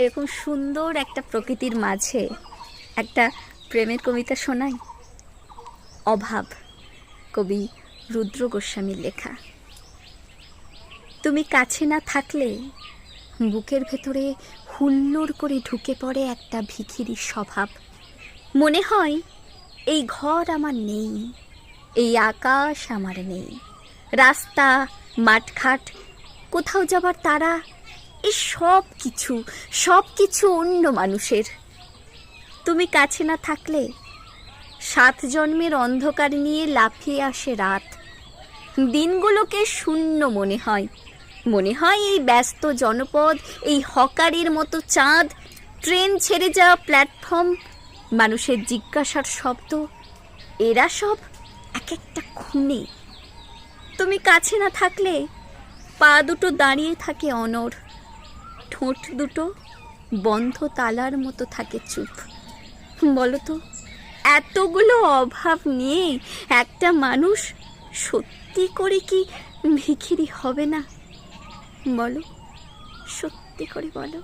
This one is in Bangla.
এরকম সুন্দর একটা প্রকৃতির মাঝে একটা প্রেমের কবিতা শোনাই। অভাব, কবি রুদ্র গোস্বামীর লেখা। তুমি কাছে না থাকলে বুকের ভেতরে হুল্লোড় করে ঢুকে পড়ে একটা ভিখিরির স্বভাব। মনে হয় এই ঘর আমার নেই, এই আকাশ আমার নেই, রাস্তা, মাঠঘাট, কোথাও যাবার তারা, এই সব কিছু অন্য মানুষের। তুমি কাছে না থাকলে 7 জন্মের অন্ধকার নিয়ে লাফিয়ে আসে রাত। দিনগুলোকে শূন্য মনে হয় এই ব্যস্ত জনপদ, এই হকারের মতো চাঁদ, ট্রেন ছেড়ে যাওয়া প্ল্যাটফর্ম, মানুষের জিজ্ঞাসার শব্দ, এরা সব এক একটা খুনে। তুমি কাছে না থাকলে পা দুটো দাঁড়িয়ে থাকে অনড়, ঠোঁট দুটো বন্ধ তালার মতো থাকে চুপ। বলো তো, এতগুলো অভাব নিয়ে একটা মানুষ সত্যি করে কি ভিখিরি হবে না? বলো, সত্যি করে বলো।